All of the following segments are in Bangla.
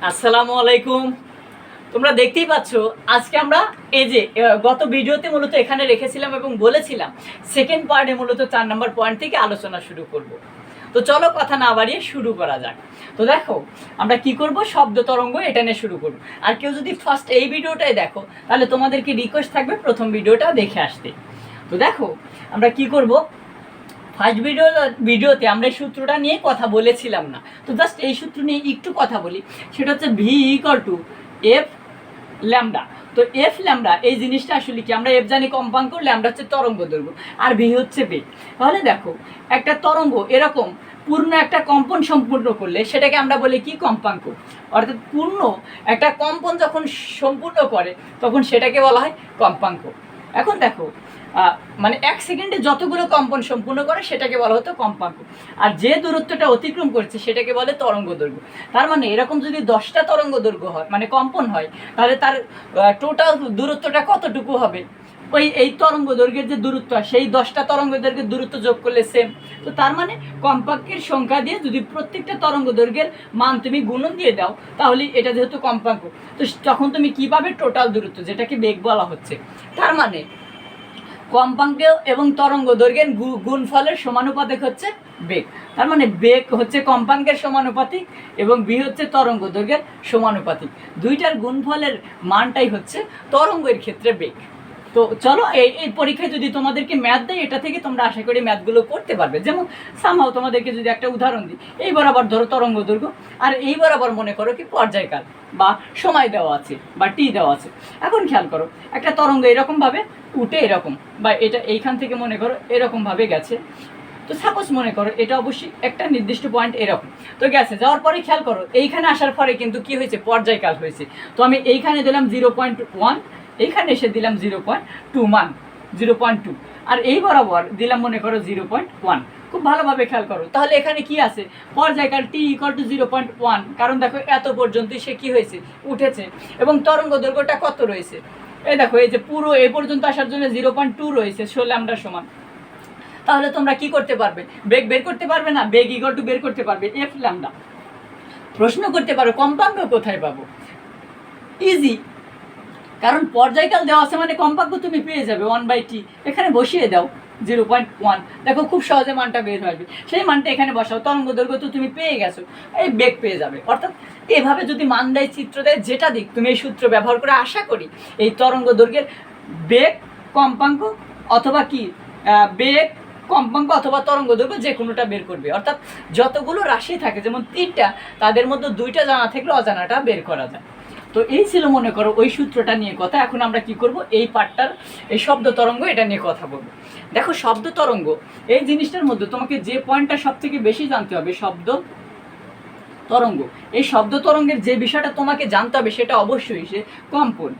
আসসালামু আলাইকুম। তোমরা দেখতেই পাচ্ছ আজকে আমরা এই যে গত ভিডিওতে মূলত এখানে রেখেছিলাম এবং বলেছিলাম সেকেন্ড পার্টে মূলত 4 নম্বর পয়েন্ট থেকে আলোচনা শুরু করব। তো চলো কথা না বাড়িয়ে শুরু করা যাক। তো দেখো আমরা কি করব, শব্দ তরঙ্গ এটা নিয়ে শুরু করব। আর কেউ যদি ফার্স্ট এই ভিডিওটাই দেখো তাহলে তোমাদেরকে রিকোয়েস্ট থাকবে প্রথম ভিডিওটা দেখে আসতে। তো দেখো আমরা কি করব, ফার্স্ট ভিডিওতে আমরা এই সূত্রটা নিয়ে কথা বলেছিলাম না, তো জাস্ট এই সূত্র নিয়ে একটু কথা বলি। সেটা হচ্ছে V equal to F lambda. তো এফ ল্যামডা এই জিনিসটা আসলে কি, আমরা এফ জানি কম্পাঙ্ক, ল্যামডা হচ্ছে তরঙ্গ দৈর্ঘ্য, আর ভি হচ্ছে বেগ। তাহলে দেখো একটা তরঙ্গ এরকম পূর্ণ একটা কম্পন সম্পূর্ণ করলে সেটাকে আমরা বলি কি, কম্পাঙ্ক। অর্থাৎ পূর্ণ একটা কম্পন যখন সম্পূর্ণ করে তখন সেটাকে বলা হয় কম্পাঙ্ক। এখন দেখো মানে 1 সেকেন্ডে যতগুলো কম্পন সম্পূর্ণ করে সেটাকে বলা হতো কম্পাঙ্ক, আর যে দূরত্বটা অতিক্রম করছে সেটাকে বলে তরঙ্গ দৈর্ঘ্য। তার মানে এরকম যদি 10টা তরঙ্গ দৈর্ঘ্য হয় মানে কম্পন হয়, তাহলে তার টোটাল দূরত্বটা কতটুকু হবে, এই তরঙ্গ দৈর্ঘ্যের যে দূরত্ব সেই 10টা তরঙ্গ দৈর্ঘ্যের দূরত্ব যোগ করলে সেম। তো তার মানে কম্পাঙ্কের সংখ্যা দিয়ে যদি প্রত্যেকটা তরঙ্গ দৈর্ঘ্যের মান তুমি গুণন দিয়ে দাও তাহলে এটা যেহেতু কম্পাঙ্ক, তো তখন তুমি কী পাবে, টোটাল দূরত্ব, যেটাকে বেগ বলা হচ্ছে। তার মানে কম্পাঙ্ক এবং তরঙ্গ দৈর্ঘ্যের গুণফলের সমানুপাতিক হচ্ছে বেগ। তার মানে বেগ হচ্ছে কম্পাঙ্কের সমানুপাতিক এবং বি হচ্ছে তরঙ্গ দৈর্ঘ্যের সমানুপাতিক। দুইটার গুণফলের মানটাই হচ্ছে তরঙ্গের ক্ষেত্রে বেগ। তো চলো এই পরীক্ষায় যদি তোমাদেরকে ম্যাথ দেয় এটা থেকে তোমরা আশা করি ম্যাথগুলো করতে পারবে। যেমন সামহাও তোমাদেরকে যদি একটা উদাহরণ দিই, এই বরাবর ধরো তরঙ্গ দৈর্ঘ্য, আর এই বরাবর মনে করো কি পর্যায়কাল বা সময় দেওয়া আছে বা টি দেওয়া আছে। এখন খেয়াল করো একটা তরঙ্গ এরকমভাবে উঠে এরকম, বা এটা এইখান থেকে মনে করো এরকমভাবে গেছে। তো সাপোজ মনে করো এটা অবশ্যই একটা নির্দিষ্ট পয়েন্ট এরকম তো গেছে, যাওয়ার পরে খেয়াল করো এইখানে আসার পরে কিন্তু কি হয়েছে, পর্যায়কাল হয়েছে। তো আমি এইখানে দিলাম 0.1, এইখানে এসে দিলাম 0.2 মান, 0.2, আর এই বরাবর দিলাম মনে করো 0.1। খুব ভালোভাবে খেয়াল করো তাহলে এখানে কি আছে, পর্যায়কাল টি ইকুয়াল টু 0.1, কারণ দেখো এত পর্যন্ত সে কি হয়েছে, উঠেছে। এবং তরঙ্গ দৈর্ঘ্যটা কত রয়েছে, এই দেখো এই যে পুরো এই পর্যন্ত আসার জন্য 0.2 রয়েছে, 16 ল্যামডা সমান। তাহলে তোমরা কি করতে পারবে, বেগ বের করতে পারবে না, বেগ ইকুয়াল টু বের করতে পারবে এফ ল্যামডা। প্রশ্ন করতে পারো কম্পাঙ্ক কোথায় পাবো, ইজি, কারণ পর্যায়কাল দেওয়া আছে মানে কম্পাঙ্ক তুমি পেয়ে যাবে 1/t, এখানে বসিয়ে দাও 0.1, দেখো খুব সহজে মানটা বের হয়ে আসবে। সেই মানটা এখানে বসাও, তরঙ্গ দৈর্ঘ্য তো তুমি পেয়ে গেছো, এই বেগ পেয়ে যাবে। অর্থাৎ এভাবে যদি মান দেয়, চিত্র দেয়, যেটা দিক তুমি এই সূত্র ব্যবহার করে আশা করি এই তরঙ্গ দৈর্ঘ্যের বেগ কম্পাঙ্ক অথবা কি বেগ কম্পাঙ্ক অথবা তরঙ্গ দৈর্ঘ্য যে কোনোটা বের করবে। অর্থাৎ যতগুলো রাশি থাকে যেমন 3টা, তাদের মধ্যে 2টা জানা থাকলে অজানাটা বের করা যায়। তো এই ছিল মনে করো ওই সূত্রটা নিয়ে কথা। এখন আমরা কি করব, এই পার্টটার এই শব্দ তরঙ্গ এটা নিয়ে কথা বলবো। দেখো শব্দ তরঙ্গ এই জিনিসটার মধ্যে তোমাকে যে পয়েন্টটা সব থেকে বেশি জানতে হবে, শব্দ তরঙ্গ। এই শব্দ তরঙ্গের যে বিষয়টা তোমাকে জানতে হবে সেটা অবশ্যই সে কম্পন।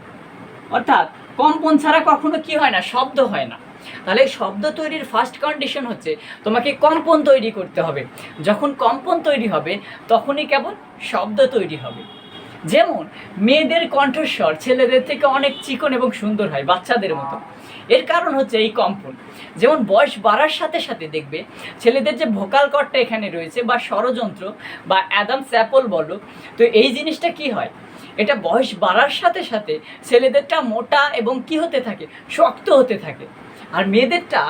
অর্থাৎ কম্পন ছাড়া কখনো কি হয় না, শব্দ হয় না। তাহলে শব্দ তৈরির ফার্স্ট কন্ডিশন হচ্ছে তোমাকে কম্পন তৈরি করতে হবে। যখন কম্পন তৈরি হবে তখনই কেবল শব্দ তৈরি হবে। যেমন মেয়েদের কণ্ঠস্বর ছেলেদের থেকে অনেক চিকন এবং সুন্দর হয়, বাচ্চাদের মতো। এর কারণ হচ্ছে এই কম্পন। যেমন বয়স বাড়ার সাথে সাথে দেখবে ছেলেদের যে ভোকাল কর্ডটা এখানে রয়েছে বা স্বরযন্ত্র বা অ্যাডামস অ্যাপল বলো, তো এই জিনিসটা কি হয়, এটা বয়স বাড়ার সাথে সাথে ছেলেদেরটা মোটা এবং কি হতে থাকে, শক্ত হতে থাকে। আর মেয়েদেরটা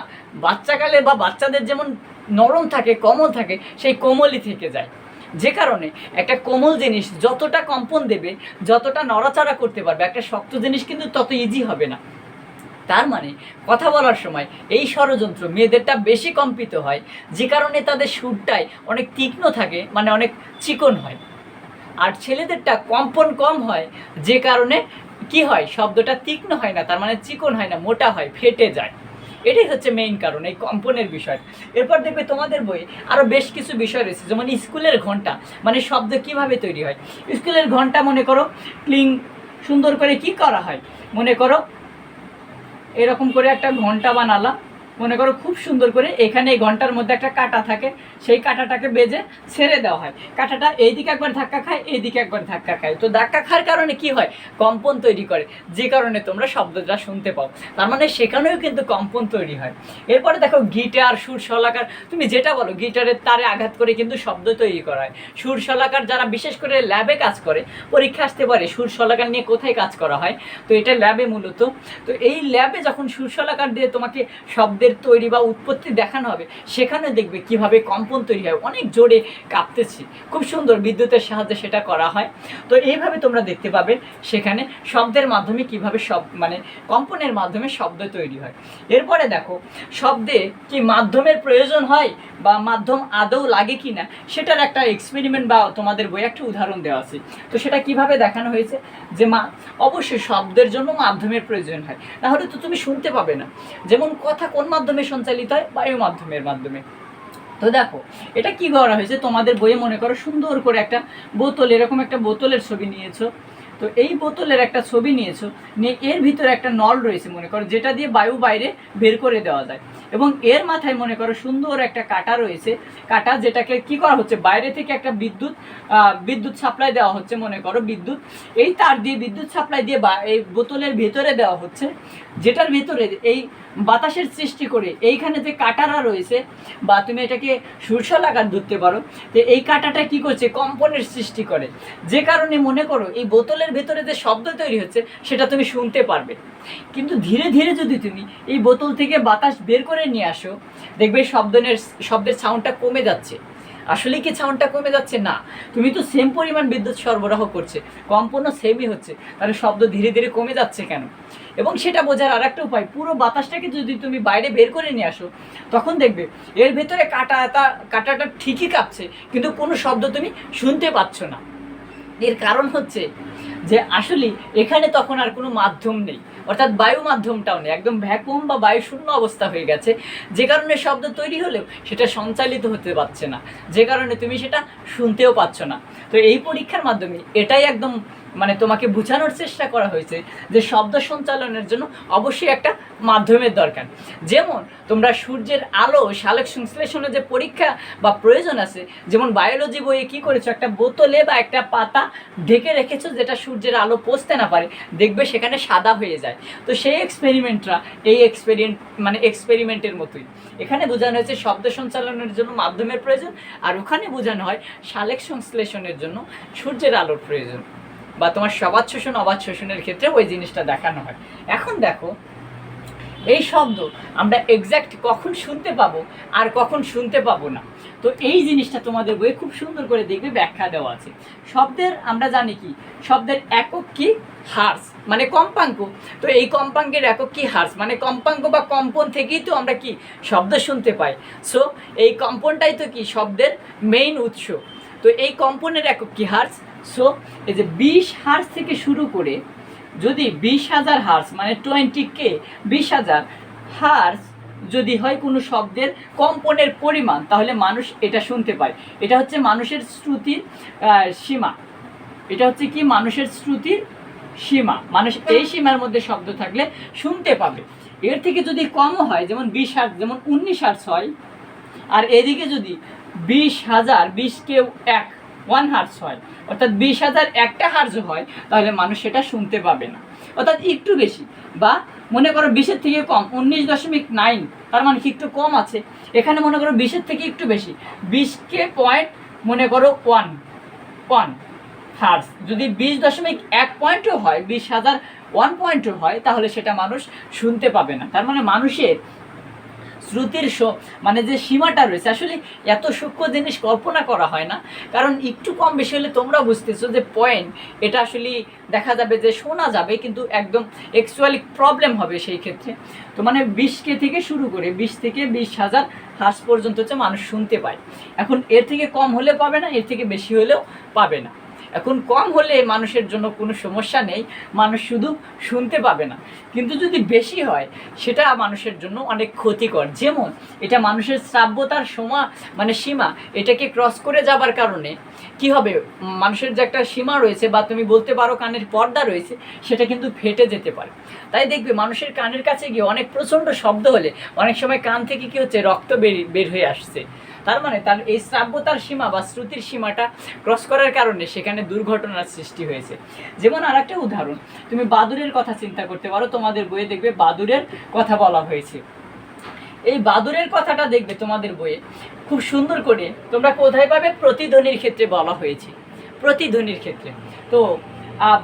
বাচ্চাকালে বা বাচ্চাদের যেমন নরম থাকে, কোমল থাকে, সেই কোমলই থেকে যায়। যে কারণে একটা কোমল জিনিস যতটা কম্পন দেবে, যতটা নড়াচড়া করতে পারবে, একটা শক্ত জিনিস কিন্তু তত ইজি হবে না। তার মানে কথা বলার সময় এই ষড়যন্ত্র মেয়েদেরটা বেশি কম্পিত হয়, যে কারণে তাদের সুরটাই অনেক তীক্ষ্ণ থাকে, মানে অনেক চিকন হয়। আর ছেলেদেরটা কম্পন কম হয়, যে কারণে কি হয়, শব্দটা তীক্ষ্ণ হয় না, তার মানে চিকন হয় না, মোটা হয়, ফেটে যায়। এটাই হচ্ছে মেইন কারণ এই কম্পনের বিষয়। এরপর দেখবে তোমাদের বইয়ে আরও বেশ কিছু বিষয় রয়েছে, যেমন স্কুলের ঘন্টা, মানে শব্দ কিভাবে তৈরি হয়। স্কুলের ঘন্টা মনে করো ক্লিং সুন্দর করে কি করা হয়, মনে করো এরকম করে একটা ঘন্টা বানালাম, মনে করো খুব সুন্দর করে এখানে এই ঘন্টার মধ্যে একটা কাঁটা থাকে, সেই কাঁটাটাকে বেজে ছেড়ে দেওয়া হয়। কাঁটাটা এইদিকে একবার ধাক্কা খায়, এইদিকে একবার ধাক্কা খায়। তো ধাক্কা খাওয়ার কারণে কি হয়, কম্পন তৈরি করে, যে কারণে তোমরা শব্দটা শুনতে পাও। তার মানে সেখানেও কিন্তু কম্পন তৈরি হয়। এরপরে দেখো গিটার, সুর শলাকার, তুমি যেটা বলো, গিটারের তারে আঘাত করে কিন্তু শব্দ তৈরি করা হয়। সুর শলাকার যারা বিশেষ করে ল্যাবে কাজ করে, পরীক্ষা আসতে পারে সুর শলাকার নিয়ে কোথায় কাজ করা হয়, তো এটা ল্যাবে মূলত। তো এই ল্যাবে যখন সুর শলাকার দিয়ে তোমাকে শব্দের তৈরি বা উৎপত্তি দেখানো হবে, সেখানে দেখবে কিভাবে কম্পন তৈরি হয়, অনেক জোরে কাঁপতেছি, খুব সুন্দর বিদ্যুতের সাহায্যে সেটা করা হয়। তো এইভাবে তোমরা দেখতে পাবে সেখানে শব্দের মাধ্যমে কিভাবে মানে কম্পনের মাধ্যমে শব্দ তৈরি হয়। এরপরে দেখো শব্দে কি মাধ্যমের প্রয়োজন হয় বা মাধ্যম আদৌ লাগে কি না, সেটার একটা এক্সপেরিমেন্ট বা তোমাদের বই একটা উদাহরণ দেওয়া আছে। তো সেটা কিভাবে দেখানো হয়েছে যে অবশ্যই শব্দের জন্য মাধ্যমের প্রয়োজন হয়, নাহলে তো তুমি শুনতে পাবে না। যেমন কথা কোন মাধ্যমে সঞ্চালিত হয়, বায়ু মাধ্যমের মাধ্যমে। তো দেখো এটা কি করা হয়েছে, তোমাদের বইয়ে মনে করো সুন্দর করে একটা বোতল, এরকম একটা বোতলের ছবি নিয়েছো। তো এই বোতলের একটা ছবি নিয়েছো, নিয়ে এর ভিতরে একটা নল রয়েছে মনে করো, যেটা দিয়ে বায়ু বাইরে বের করে দেওয়া যায়। এবং এর মাথায় মনে করো সুন্দর একটা কাঁটা রয়েছে, কাঁটা যেটাকে কি করা হচ্ছে, বাইরে থেকে একটা বিদ্যুৎ সাপ্লাই দেওয়া হচ্ছে, মনে করো বিদ্যুৎ, এই তার দিয়ে বিদ্যুৎ সাপ্লাই দিয়ে এই বোতলের ভেতরে দেওয়া হচ্ছে, যেটার ভেতরে এই বাতাসের সৃষ্টি করে এইখানে যে কাঁটারা রয়েছে, বা তুমি এটাকে সুরশলাকার ধরতে পারো, তো এই কাঁটাটা কি করছে, কম্পনের সৃষ্টি করে, যে কারণে মনে করো এই বোতলের ভেতরে যে শব্দ তৈরি হচ্ছে সেটা তুমি শুনতে পারবে। কিন্তু ধীরে ধীরে যদি তুমি এই বোতল থেকে বাতাস বের করে নিয়ে আসো, দেখবে শব্দের সাউন্ডটা কমে যাচ্ছে। আসলে কি সাউন্ডটা কমে যাচ্ছে না, তুমি তো সেম পরিমাণ বিদ্যুৎ সরবরাহ করছে, কম্পনও সেমই হচ্ছে, তাহলে শব্দ ধীরে ধীরে কমে যাচ্ছে কেন? এবং সেটা বোঝার আর একটা উপায়, পুরো বাতাসটাকে যদি তুমি বাইরে বের করে নিয়ে আসো, তখন দেখবে এর ভেতরে কাঁটাটা ঠিকই কাঁপছে, কিন্তু কোনো শব্দ তুমি শুনতে পাচ্ছ না। এর কারণ হচ্ছে যে আসলে এখানে তখন আর কোনো মাধ্যম নেই, অর্থাৎ বায়ু মাধ্যমটাও নেই, একদম ভ্যাকুয়াম বা বায়ু শূন্য অবস্থা হয়ে গেছে, যে কারণে শব্দ তৈরি হলেও সেটা সঞ্চালিত হতে পারছে না, যে কারণে তুমি সেটা শুনতেও পাচ্ছ না। তো এই পরীক্ষার মাধ্যমে এটাই একদম মানে তোমাকে বোঝানোর চেষ্টা করা হয়েছে যে শব্দ সঞ্চালনের জন্য অবশ্যই একটা মাধ্যমের দরকার। যেমন তোমরা সূর্যের আলো সালোক সংশ্লেষণের যে পরীক্ষা বা প্রয়োজন আছে, যেমন বায়োলজি বইয়ে কী করেছো, একটা বোতলে বা একটা পাতা ঢেকে রেখেছো যেটা সূর্যের আলো পৌঁছতে না পারে, দেখবে সেখানে সাদা হয়ে যায়। তো সেই এক্সপেরিমেন্টটা এই এক্সপেরিমেন্টের মতোই এখানে বোঝানো হয়েছে শব্দ সঞ্চালনের জন্য মাধ্যমের প্রয়োজন, আর ওখানে বোঝানো হয় সালোক সংশ্লেষণের জন্য সূর্যের আলোর প্রয়োজন, বা তোমার সবাদ শোষণ অবাধ শোষণের ক্ষেত্রে ওই জিনিসটা দেখানো হয়। এখন দেখো এই শব্দ আমরা এক্স্যাক্ট কখন শুনতে পাবো আর কখন শুনতে পাবো না, তো এই জিনিসটা তোমাদের বইয়ে খুব সুন্দর করে দেখবে ব্যাখ্যা দেওয়া আছে। শব্দের আমরা জানি কি, শব্দের একক কি, হার্স মানে কম্পাঙ্ক। তো এই কম্পাঙ্কের একক কি, হার্স মানে কম্পাঙ্ক বা কম্পন থেকেই তো আমরা কি শব্দ শুনতে পাই। সো এই কম্পনটাই তো কি শব্দের মেইন উৎস। তো এই কম্পনের একক কি, হার্স। সো এই যে 20 হার্স থেকে শুরু করে যদি 20,000 হার্স মানে 20K 20,000 হার্স যদি হয় কোনো শব্দের কম্পনের পরিমাণ, তাহলে মানুষ এটা শুনতে পায়। এটা হচ্ছে মানুষের শ্রুতির সীমা, এটা হচ্ছে কি মানুষের শ্রুতির সীমা, মানুষ এই সীমার মধ্যে শব্দ থাকলে শুনতে পাবে। এর থেকে যদি কমও হয়, যেমন 20 হার্স, যেমন 19 হার্স হয়, আর এদিকে যদি 20,000 20K 1 হার্স হয়, অর্থাৎ 20,000 একটা হার্জ হয়, তাহলে মানুষ সেটা শুনতে পাবে না। অর্থাৎ একটু বেশি, বা মনে করো 20-এর থেকে কম 19.9, তার মানে কি একটু কম আছে। এখানে মনে করো 20-এর থেকে একটু বেশি 20K পয়েন্ট মনে করো 1 হার্জ, যদি 20.1 পয়েন্টও হয়, 20,000 1 পয়েন্টও হয়, তাহলে সেটা মানুষ শুনতে পাবে না। তার মানে মানুষের শ্রুতির মানে যে সীমাটা রয়েছে, আসলে এত সূক্ষ্ম জিনিস কল্পনা করা হয় না, কারণ একটু কম বেশি হলে তোমরা বুঝতেছো যে পয়েন্ট, এটা আসলে দেখা যাবে যে শোনা যাবে, কিন্তু একদম অ্যাকচুয়ালি প্রবলেম হবে সেই ক্ষেত্রে। তো মানে 20K থেকে শুরু করে 20 থেকে 20,000 হার্স পর্যন্ত হচ্ছে মানুষ শুনতে পায়। এখন এর থেকে কম হলে পাবে না, এর থেকে বেশি হলেও পাবে না। এখন কম হলে মানুষের জন্য কোনো সমস্যা নেই, মানুষ শুধু শুনতে পাবে না, কিন্তু যদি বেশি হয় সেটা মানুষের জন্য অনেক ক্ষতিকর। যেমন এটা মানুষের শ্রাব্যতার সীমা এটাকে ক্রস করে যাবার কারণে কি হবে, মানুষের যে একটা সীমা রয়েছে বা তুমি বলতে পারো কানের পর্দা রয়েছে, সেটা কিন্তু ফেটে যেতে পারে। তাই দেখবে মানুষের কানের কাছে গিয়ে অনেক প্রচণ্ড শব্দ হলে অনেক সময় কান থেকে কি হচ্ছে, রক্ত বের হয়ে আসছে। তার মানে তার এই শ্রাব্যতার সীমা বা শ্রুতির সীমাটা ক্রস করার কারণে সেখানে দুর্ঘটনার সৃষ্টি হয়েছে। যেমন আর একটা উদাহরণ, তুমি বাদুড়ের কথা চিন্তা করতে পারো, তোমাদের বইয়ে দেখবে বাদুড়ের কথা বলা হয়েছে। এই বাদুড়ের কথাটা দেখবে তোমাদের বইয়ে খুব সুন্দর করে তোমরা কোথায় পাবে, প্রতিধ্বনির ক্ষেত্রে বলা হয়েছে, প্রতিধ্বনির ক্ষেত্রে। তো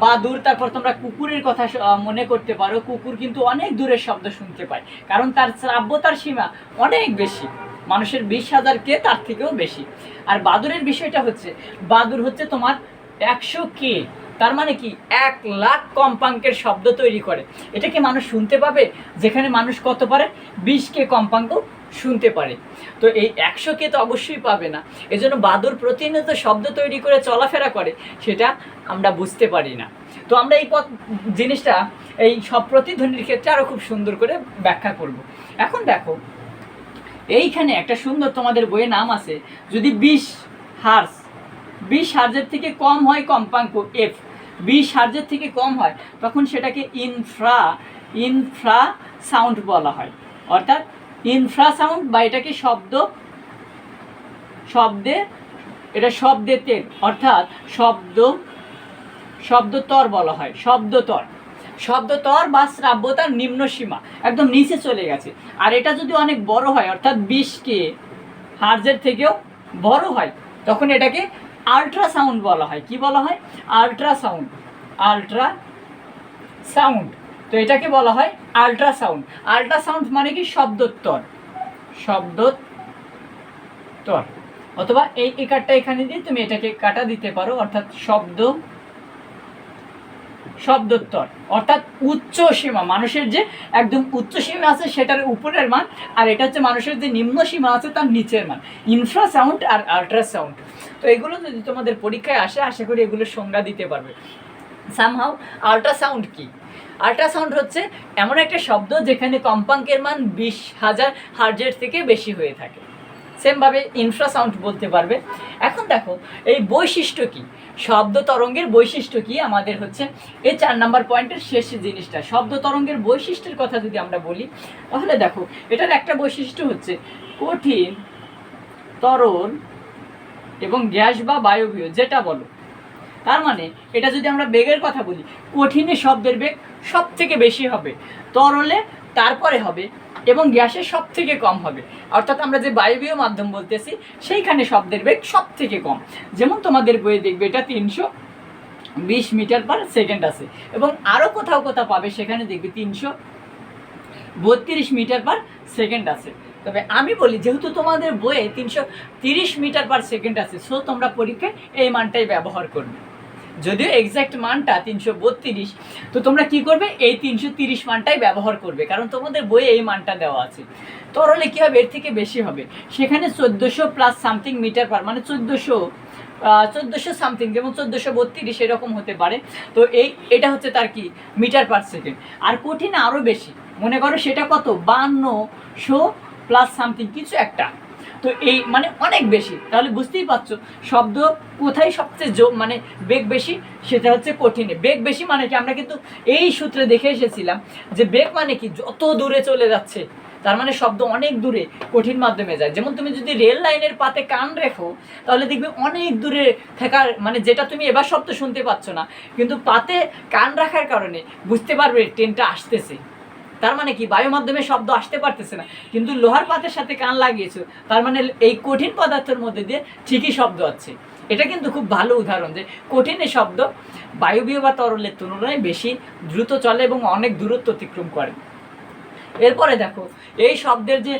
বাদুড়, তারপর তোমরা কুকুরের কথা মনে করতে পারো, কুকুর কিন্তু অনেক দূরের শব্দ শুনতে পায়, কারণ তার শ্রাব্যতার সীমা অনেক বেশি, মানুষের 20,000 কে তার থেকেও বেশি। আর বাদুড়ের বিষয়টা হচ্ছে, বাদুড় হচ্ছে তোমার 100K, তার মানে কি 1,00,000 কম্পাঙ্কের শব্দ তৈরি করে। এটা কি মানুষ শুনতে পাবে? যেখানে মানুষ কত পারে, 20K কম্পাঙ্ক শুনতে পারে। তো এই 100K তো অবশ্যই পাবে না, এজন্য বাদুড় প্রতিনিয়ত শব্দ তৈরি করে চলাফেরা করে, সেটা আমরা বুঝতে পারি না। তো আমরা এই জিনিসটা এই সব প্রতিধ্বনির ক্ষেত্রে আরও খুব সুন্দর করে ব্যাখ্যা করব। এখন দেখো, এইখানে একটা সুন্দর তোমাদের বইয়ে নাম আছে, যদি 20 হার্জের থেকে কম হয় কম্পাঙ্ক এফ, 20 হার্জের থেকে কম হয়, তখন সেটাকে ইনফ্রা সাউন্ড বলা হয়। অর্থাৎ ইনফ্রা সাউন্ড বা এটাকে শব্দের অর্থাৎ শব্দতর বলা হয়। শব্দতর বা শ্রাব্যতার নিম্ন সীমা একদম নিচে চলে গেছে। আর এটা যদি অনেক বড় হয়, অর্থাৎ 20K হার্জের থেকেও বড় হয়, তখন এটাকে আল্ট্রাসাউন্ড বলা হয়। কি বলা হয়? আল্ট্রাসাউন্ড। তো এটাকে বলা হয় আল্ট্রাসাউন্ড মানে কি শব্দোত্তর, অথবা এই কাটটা এখানে দিয়ে তুমি এটাকে কাটা দিতে পারো, অর্থাৎ শব্দোত্তর, অর্থাৎ উচ্চ সীমা। মানুষের যে একদম উচ্চ সীমা আছে সেটার উপরের মান, আর এটা হচ্ছে মানুষের যে নিম্ন সীমা আছে তার নিচের মান, ইনফ্রাসাউন্ড আর আল্ট্রাসাউন্ড। তো এগুলো যদি তোমাদের পরীক্ষায় আসে, আশা করি এগুলোর সংজ্ঞা দিতে পারবে সামহাউ। আল্ট্রাসাউন্ড কি? আল্ট্রাসাউন্ড হচ্ছে এমন একটা শব্দ যেখানে কম্পাঙ্কের মান 20,000 হার্জের থেকে বেশি হয়ে থাকে। সেমভাবে ইনফ্রাসাউন্ড বলতে পারবে। এখন দেখো এই বৈশিষ্ট্য কি, শব্দ তরঙ্গের বৈশিষ্ট্য কি, আমাদের হচ্ছে এই 4 নম্বর পয়েন্টের শেষ জিনিসটা। শব্দ তরঙ্গের বৈশিষ্ট্যের কথা যদি আমরা বলি, তাহলে দেখো এটার একটা বৈশিষ্ট্য হচ্ছে কঠিন, তরল এবং গ্যাস বা বায়বীয়, যেটা বলো। তার মানে এটা যদি আমরা বেগের কথা বলি, কঠিনে শব্দের বেগ সব থেকে বেশি হবে, তরলে তারপরে হবে, এবং গ্যাসের সব থেকে কম হবে। অর্থাৎ আমরা যে বায়বীয় মাধ্যম বলতেছি সেইখানে শব্দের বেগ সব থেকে কম। যেমন তোমাদের বইয়ে দেখবে এটা 320 মিটার পার সেকেন্ড আছে, এবং আরও কোথাও পাবে সেখানে দেখবে 332 মিটার পার সেকেন্ড আছে। তবে আমি বলি, যেহেতু তোমাদের বইয়ে 330 মিটার পার সেকেন্ড আছে, সো তোমরা পরীক্ষায় এই মানটাই ব্যবহার করবে। যদিও এক্স্যাক্ট মানটা 332, তো তোমরা কি করবে, এই 330 মানটাই ব্যবহার করবে, কারণ তোমাদের বইয়ে এই মানটা দেওয়া আছে। তরলে কী হবে, এর থেকে বেশি হবে, সেখানে 1400 প্লাস সামথিং মিটার পার, মানে 1400 সামথিং, যেমন 1432 এরকম হতে পারে। তো এটা হচ্ছে তার কি, মিটার পার সেকেন্ড। আর কঠিন আরও বেশি, মনে করো সেটা কত, 5200 প্লাস সামথিং কিছু একটা। তো এই মানে অনেক বেশি। তাহলে বুঝতেই পারছো শব্দ কোথায় সবচেয়ে মানে বেগ বেশি, সেটা হচ্ছে কঠিনে। বেগ বেশি মানে কি, আমরা কিন্তু এই সূত্রে দেখে এসেছিলাম যে বেগ মানে কি, যত দূরে চলে যাচ্ছে তার মানে শব্দ অনেক দূরে কঠিন মাধ্যমে যায়। যেমন তুমি যদি রেল লাইনের পাতে কান রেখো, তাহলে দেখবে অনেক দূরে থাকার মানে যেটা তুমি এবার শব্দ শুনতে পাচ্ছ না, কিন্তু পাতে কান রাখার কারণে বুঝতে পারবে ট্রেনটা আসতেছে। তার মানে কি, বায়ু মাধ্যমে শব্দ আসতে পারতেছে না, কিন্তু লোহার পাতের সাথে কান লাগিয়েছো, তার মানে এই কঠিন পদার্থের মধ্যে দিয়ে ঠিকই শব্দ আছে। এটা কিন্তু খুব ভালো উদাহরণ যে কঠিনের শব্দ বায়বীয় বা তরলের তুলনায় বেশি দ্রুত চলে এবং অনেক দূরত্ব অতিক্রম করে। এরপরে দেখো এই শব্দের যে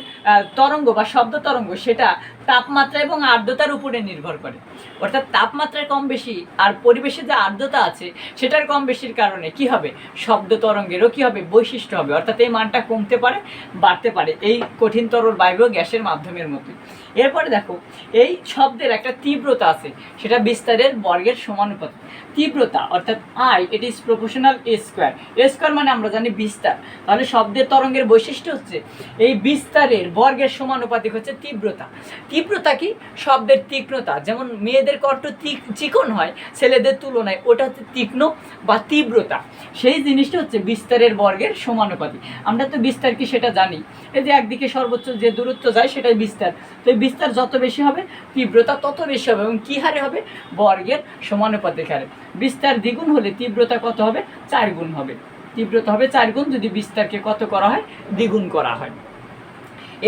তরঙ্গ বা শব্দ তরঙ্গ, সেটা তাপমাত্রা এবং আর্দ্রতার উপরে নির্ভর করে। অর্থাৎ তাপমাত্রার কম বেশি আর পরিবেশে যে আর্দ্রতা আছে সেটার কম বেশির কারণে কি হবে, শব্দ তরঙ্গেরও কি হবে, বৈশিষ্ট্য হবে। অর্থাৎ এই মানটা কমতে পারে, বাড়তে পারে, এই কঠিন তরল বায়বীয় গ্যাসের মাধ্যমের মতোই। এরপরে দেখো, এই শব্দের একটা তীব্রতা আছে, সেটা বিস্তারের বর্গের সমানুপাতিক। তীব্রতা অর্থাৎ I, it is proportional A square. A square মানে আমরা জানি বিস্তার, তাহলে শব্দের তরঙ্গের বৈশিষ্ট্য হচ্ছে এই বিস্তারের বর্গের সমানুপাতিক হচ্ছে তীব্রতা। তীব্রতা কি, শব্দের তীক্ষ্ণতা। যেমন মেয়েদের কণ্ঠ চিকন হয় ছেলেদের তুলনায়, ওটা হচ্ছে তীক্ষ্ণ বা তীব্রতা। সেই জিনিসটা হচ্ছে বিস্তারের বর্গের সমানুপাতিক। আমরা তো বিস্তার কি সেটা জানি, এই যে একদিকে সর্বোচ্চ যে দূরত্ব যায় সেটাই বিস্তার। তো এই বিস্তার যত বেশি হবে তীব্রতা তত বেশি হবে, এবং কী হারে হবে, বর্গের সমানুপাতিক হারে। বিস্তার দ্বিগুণ হলে তীব্রতা কত হবে, 4 গুণ হবে। তীব্রতা হবে 4 গুণ যদি বিস্তারকে কত করা হয়, দ্বিগুণ করা হয়।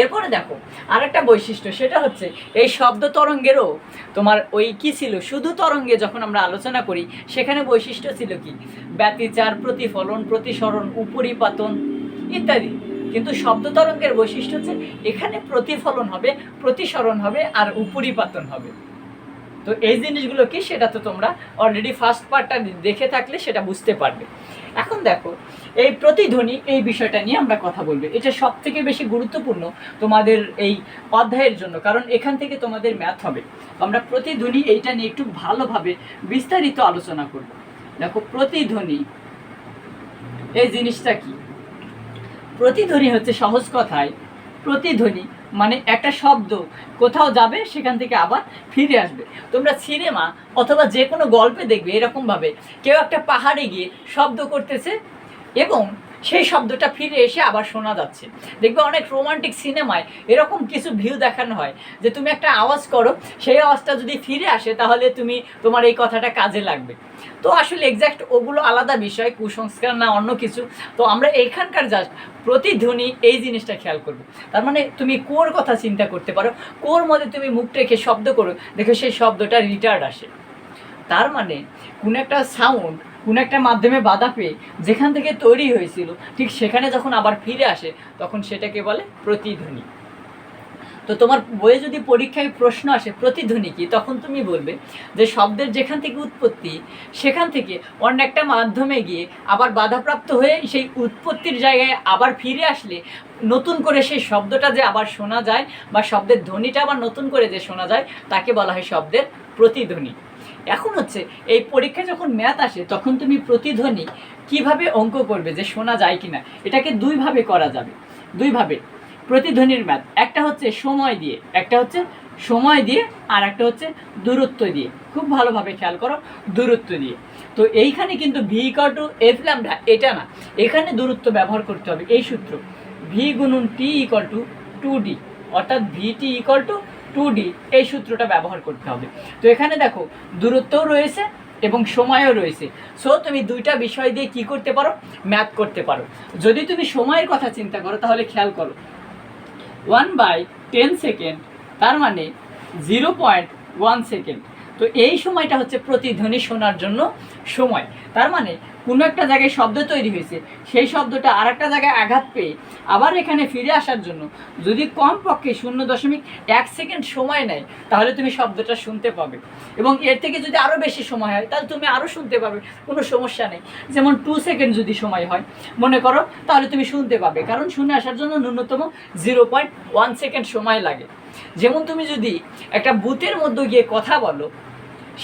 এরপরে দেখো আরেকটা বৈশিষ্ট্য, সেটা হচ্ছে এই শব্দ তরঙ্গেরও তোমার ওই কি ছিল, শুধু তরঙ্গে যখন আমরা আলোচনা করি সেখানে বৈশিষ্ট্য ছিল কি, ব্যতিচার, প্রতিফলন, প্রতিসরণ, উপরিপাতন ইত্যাদি। কিন্তু শব্দ তরঙ্গের বৈশিষ্ট্য হচ্ছে এখানে প্রতিফলন হবে, প্রতিসরণ হবে আর উপরিপাতন হবে। তো এই জিনিসগুলো কি, সেটা তো তোমরা অলরেডি ফার্স্ট পার্টটা দেখে থাকলে সেটা বুঝতে পারবে। এখন দেখো এই প্রতিধ্বনি, এই বিষয়টা নিয়ে আমরা কথা বলবো। এটা সব থেকে বেশি গুরুত্বপূর্ণ তোমাদের এই অধ্যায়ের জন্য, কারণ এখান থেকে তোমাদের ম্যাথ হবে। আমরা প্রতিধ্বনি এইটা নিয়ে একটু ভালোভাবে বিস্তারিত আলোচনা করব। দেখো প্রতিধ্বনি এই জিনিসটা কি, প্রতিধ্বনি হচ্ছে সহজ কথায়, প্রতিধ্বনি মানে একটা শব্দ কোথাও যাবে সেখান থেকে আবার ফিরে আসবে। তোমরা সিনেমা অথবা যে কোনো গল্পে দেখবে এরকমভাবে কেউ একটা পাহাড়ে গিয়ে শব্দ করতেছে এবং সেই শব্দটা ফিরে এসে আবার শোনা যাচ্ছে। দেখবে অনেক রোমান্টিক সিনেমায় এরকম কিছু ভিউ দেখানো হয় যে তুমি একটা আওয়াজ করো, সেই আওয়াজটা যদি ফিরে আসে তাহলে তোমার এই কথাটা কাজে লাগবে। তো আসলে এক্স্যাক্ট ওগুলো আলাদা বিষয়, কুসংস্কার না অন্য কিছু। তো আমরা এখানকার জাস্ট প্রতিধ্বনি এই জিনিসটা খেয়াল করবো। তার মানে তুমি কোর কথা চিন্তা করতে পারো, কোর মধ্যে তুমি মুখ রেখে শব্দ করো, দেখো সেই শব্দটা রিটার্ড আসে। তার মানে কোন একটা সাউন্ড কোন একটা মাধ্যমে বাধা পেয়ে যেখান থেকে তৈরি হয়েছিল ঠিক সেখানে যখন আবার ফিরে আসে তখন সেটাকে বলে প্রতিধ্বনি। তো তোমার বইয়ে যদি পরীক্ষায় প্রশ্ন আসে প্রতিধ্বনি কি, তখন তুমি বলবে যে শব্দের যেখান থেকে উৎপত্তি সেখান থেকে অন্য একটা মাধ্যমে গিয়ে আবার বাধাপ্রাপ্ত হয়ে সেই উৎপত্তির জায়গায় আবার ফিরে আসলে নতুন করে সেই শব্দটা যে আবার শোনা যায় বা শব্দের ধ্বনিটা আবার নতুন করে যে শোনা যায় তাকে বলা হয় শব্দের প্রতিধ্বনি। এখন হচ্ছে এই পরীক্ষা যখন ম্যাথ আসে তখন তুমি প্রতিধ্বনি কিভাবে অঙ্ক করবে যে শোনা যায় কিনা, এটাকে দুইভাবে করা যাবে। দুইভাবে প্রতিধ্বনির ম্যাথ, একটা হচ্ছে সময় দিয়ে, আর একটা হচ্ছে দূরত্ব দিয়ে। খুব ভালোভাবে খেয়াল করো, দূরত্ব দিয়ে। তো এইখানে কিন্তু V equal to F lambda এটা না, এখানে দূরত্ব ব্যবহার করতে হবে। এই সূত্র ভি গুণন টি ইকুয়াল টু 2D, অর্থাৎ ভিটি ইকুয়াল টু 2D, এই সূত্রটা ব্যবহার করতে হবে। তো এখানে দেখো দূরত্বও রয়েছে এবং সময়ও রয়েছে। সো তুমি দুইটা বিষয় দিয়ে কি করতে পারো, ম্যাথ করতে পারো। যদি তুমি সময়ের কথা চিন্তা করো তাহলে খেয়াল করো 1/10 সেকেন্ড, তার মানে 0.1 সেকেন্ড। তো এই সময়টা হচ্ছে প্রতিধ্বনি শোনার জন্য সময়। তার মানে কোনো একটা জায়গায় শব্দ তৈরি হয়েছে, সেই শব্দটা আর একটা জায়গায় আঘাত পেয়ে আবার এখানে ফিরে আসার জন্য যদি কমপক্ষে 0.1 সেকেন্ড সময় নেয় তাহলে তুমি শব্দটা শুনতে পাবে। এবং এর থেকে যদি আরও বেশি সময় হয় তাহলে তুমি আরও শুনতে পাবে, কোনো সমস্যা নেই। যেমন 2 সেকেন্ড যদি সময় হয় মনে করো, তাহলে তুমি শুনতে পাবে, কারণ শুনে আসার জন্য ন্যূনতম 0.1 সেকেন্ড সময় লাগে। যেমন তুমি যদি একটা বুথের মধ্যে গিয়ে কথা বলো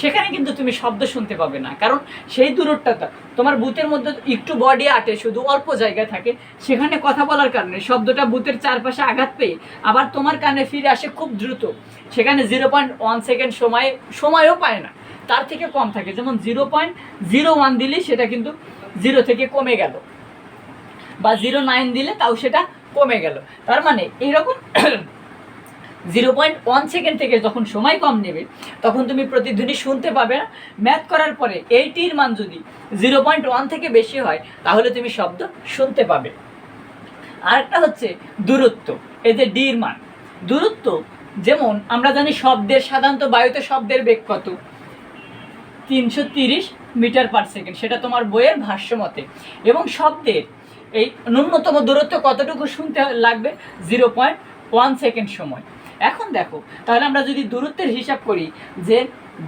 সেখানে কিন্তু তুমি শব্দ শুনতে পাবে না, কারণ সেই দূরত্বটা তোমার বুথের মধ্যে একটু বডি আটে, শুধু অল্প জায়গায় থাকে। সেখানে কথা বলার কারণে শব্দটা বুথের চারপাশে আঘাত পেয়ে আবার তোমার কানে ফিরে আসে খুব দ্রুত। সেখানে 0.1 সেকেন্ড সময়ও পায় না, তার থেকে কম থাকে। যেমন 0.01 দিলেই সেটা কিন্তু 0 থেকে কমে গেল, বা 0.9 দিলে তাও সেটা কমে গেল। তার মানে এইরকম 0.1 সেকেন্ড থেকে যখন সময় কম নেবে তখন তুমি প্রতিধ্বনি শুনতে পাবে না। ম্যাথ করার পরে এইটির মান যদি 0.1 থেকে বেশি হয় তাহলে তুমি শব্দ শুনতে পাবে। আরেকটা হচ্ছে দূরত্ব, এই যে ডির মান। দূরত্ব যেমন আমরা জানি শব্দের, সাধারণত বায়ুতে শব্দের বেগ কত, 330 মিটার পার সেকেন্ড, সেটা তোমার বইয়ের ভাষ্যমতে। এবং শব্দের এই ন্যূনতম দূরত্ব কতটুকু শুনতে লাগবে, 0.1 সেকেন্ড সময়। এখন দেখো, তাহলে আমরা যদি দূরত্বের হিসাব করি যে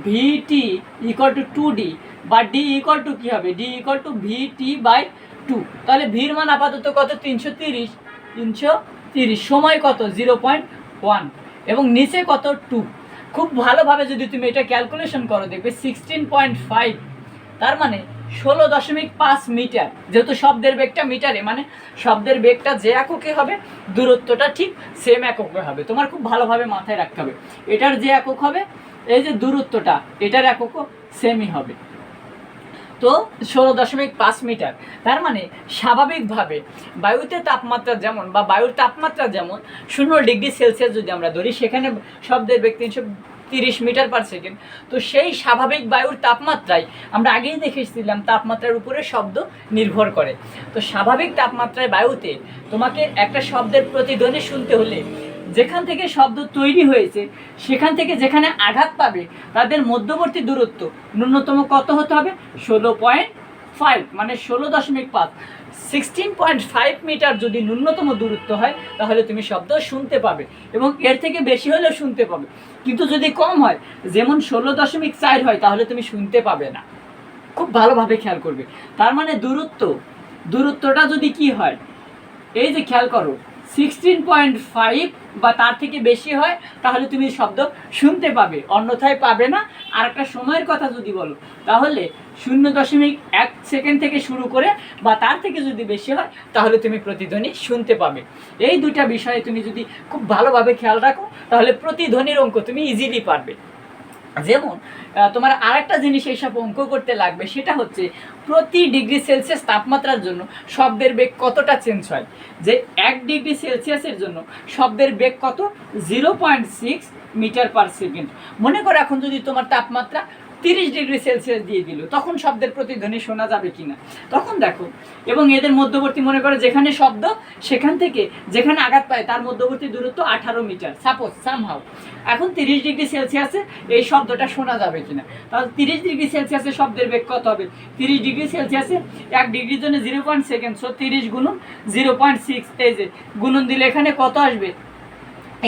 ভিটি ইকুয়াল টু 2d বা ডি ইকুয়াল টু কী হবে, D equal to VT by 2, তাহলে ভির মান আপাতত কত 330 সময় কত 0.1 এবং নিচে কত 2। খুব ভালোভাবে যদি তুমি এটা ক্যালকুলেশন করো দেখবে 16.5, তার মানে 16.5 মিটার। যেহেতু শব্দের বেগটা মিটারে, মানে শব্দের বেগটা যে এককে হবে দূরত্বটা ঠিক সেম এককে হবে। তোমার খুব ভালোভাবে মাথায় রাখতে হবে এটার যে একক হবে এই যে দূরত্বটা এটার এককও সেমই হবে। তো 16.5 মিটার, তার মানে স্বাভাবিকভাবে বায়ুতে তাপমাত্রা যেমন বা বায়ুর তাপমাত্রা যেমন 0 ডিগ্রি সেলসিয়াস যদি আমরা ধরি, সেখানে শব্দের বেগ 330 মিটার পার সেকেন্ড। তো সেই স্বাভাবিক বায়ুর তাপমাত্রায় আমরা আগেই দেখেছিলাম তাপমাত্রার উপরে শব্দ নির্ভর করে। তো স্বাভাবিক তাপমাত্রায় বায়ুতে তোমাকে একটা শব্দের প্রতিধ্বনি শুনতে হলে যেখান থেকে শব্দ তৈরি হয়েছে সেখান থেকে যেখানে আঘাত পাবে তাদের মধ্যবর্তী দূরত্ব ন্যূনতম কত হতে হবে 16.5, মানে 16.5 16.5 মিটার যদি ন্যূনতম দূরত্ব হয় তাহলে তুমি শব্দ শুনতে পাবে, এবং এর থেকে বেশি হলেও শুনতে পাবে। কিন্তু যদি কম হয়, যেমন 16.4 হয়, তাহলে তুমি শুনতে পাবে না। খুব ভালোভাবে খেয়াল করবে। তার মানে দূরত্বটা যদি কি হয়, এই যে খেয়াল করো 16.5 বা তার থেকে বেশি হয় তাহলে তুমি শব্দ শুনতে পাবে, অন্যথায় পাবে না। আর একটা সময়ের কথা যদি বলো তাহলে 0.1 সেকেন্ড থেকে শুরু করে বা তার থেকে যদি বেশি হয় তাহলে তুমি প্রতিধ্বনি শুনতে পাবে। এই দুইটা বিষয়ে তুমি যদি খুব ভালোভাবে খেয়াল রাখো তাহলে প্রতিধ্বনির অঙ্ক তুমি ইজিলি পারবে। যেমন তোমার আরেকটা জিনিস এইসব অঙ্ক করতে লাগবে, সেটা হচ্ছে প্রতি ডিগ্রি সেলসিয়াস তাপমাত্রার জন্য শব্দের বেগ কতটা চেঞ্জ হয়। যে 1 ডিগ্রি সেলসিয়াসের জন্য শব্দের বেগ কত 0.6 মিটার পার সেকেন্ড। মনে করো এখন যদি তোমার তাপমাত্রা 30 ডিগ্রি সেলসিয়াস দিয়ে দিল, তখন শব্দের প্রতিধ্বনি শোনা যাবে কিনা তখন দেখো। এবং এদের মধ্যবর্তী মনে করো যেখানে শব্দ সেখান থেকে যেখানে আঘাত পায় তার মধ্যবর্তী দূরত্ব 18 মিটার সাপোজ সামহাও। এখন 30 ডিগ্রি সেলসিয়াসে এই শব্দটা শোনা যাবে কিনা, তাহলে 30 ডিগ্রি সেলসিয়াসে শব্দের বেগ কত হবে, 30 ডিগ্রি সেলসিয়াসে 1 ডিগ্রির জন্য 0.2 সেকেন্ড, সো 30 গুণন 0.6, এই যে গুণন দিলে এখানে কত আসবে,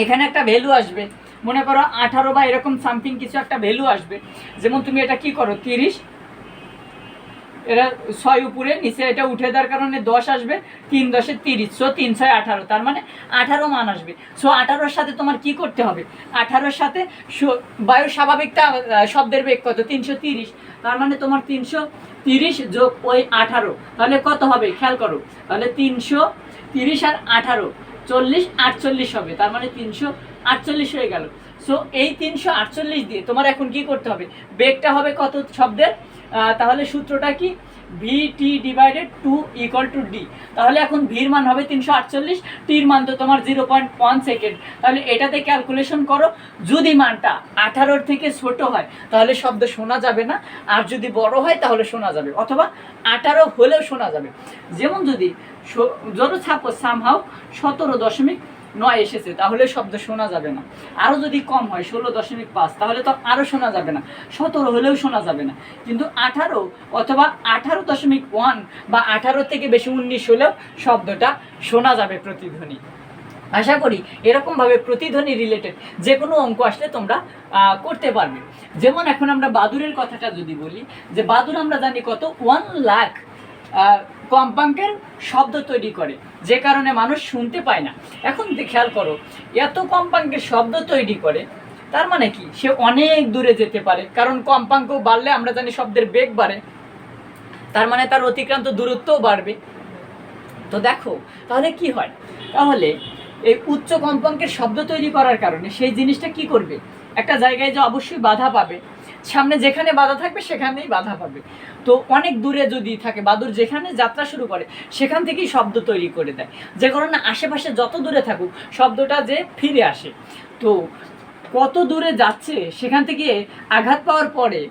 এখানে একটা ভ্যালু আসবে, মনে করো 18 বা এরকম সামথিং কিছু একটা ভ্যালু আসবে। যেমন তুমি এটা কি করো 30, এটা 6 উপরে নিচে এটা উঠে দেওয়ার কারণে 10 আসবে, 3 10 30, সো 3 6 18, তার মানে 18 মান আসবে। সো 18-র সাথে তোমার কি করতে হবে, 18-র সাথে বায়ুর স্বাভাবিকটা শব্দের বেগ কত 330, তার মানে তোমার 330 যোগ ওই 18, তাহলে কত হবে খেয়াল করো, তাহলে 330 আর 18 40 48 হবে, তার মানে 348 হয়ে গেল। সো এই 348 দিয়ে তোমার এখন কি করতে হবে, বেগটা হবে কত শব্দের, তাহলে সূত্রটা কি ভিটি ডিভাইডেড 2 ইকুয়াল টু ডি। তাহলে এখন ভির মান হবে 348, টির মান তো তোমার 0.1 সেকেন্ড। তাহলে এটাতে ক্যালকুলেশন করো, যদি মানটা 18-র থেকে ছোট হয় তাহলে শব্দ শোনা যাবে না, আর যদি বড় হয় তাহলে শোনা যাবে, অথবা 18 হলেও শোনা যাবে। যেমন যদি জোর ছাপো সামহাও 17.9 এসেছে তাহলে শব্দ শোনা যাবে না। আরও যদি কম হয় 16.5 তাহলে তো আরও শোনা যাবে না, 17 হলেও শোনা যাবে না। কিন্তু 18 অথবা 18.1 বা 18 থেকে বেশি 19 হলেও শব্দটা শোনা যাবে প্রতিধ্বনি। আশা করি এরকমভাবে প্রতিধ্বনি রিলেটেড যে কোনো অঙ্ক আসলে তোমরা করতে পারবে। যেমন এখন আমরা বাদুড়ের কথাটা যদি বলি, যে বাদুড় আমরা জানি কত 1 লাখ কম্পাঙ্কের শব্দ তৈরি করে, যে কারণে মানুষ শুনতে পায় না। এখন খেয়াল করো, এত কম্পাঙ্কের শব্দ তৈরি করে তার মানে কি, সে অনেক দূরে যেতে পারে, কারণ কম্পাঙ্ক বাড়লে আমরা জানি শব্দের বেগ বাড়ে, তার মানে তার অতিক্রান্ত দূরত্বও বাড়বে। তো দেখো তাহলে কি হয়, তাহলে এই উচ্চ কম্পাঙ্কের শব্দ তৈরি করার কারণে সেই জিনিসটা কি করবে, একটা জায়গায় যে অবশ্যই বাধা পাবে, সামনে যেখানে বাধা থাকবে সেখানেই বাধা পাবে। তো অনেক দূরে যদি থাকে, বাদুড় যেখানে যাত্রা শুরু করে সেখান থেকেই শব্দ তৈরি করে দেয়, যে কারণে আশেপাশে যত দূরে থাকুক শব্দটা যে ফিরে আসে। তো কত দূরে যাচ্ছে সেখান থেকে আঘাত পাওয়ার পরে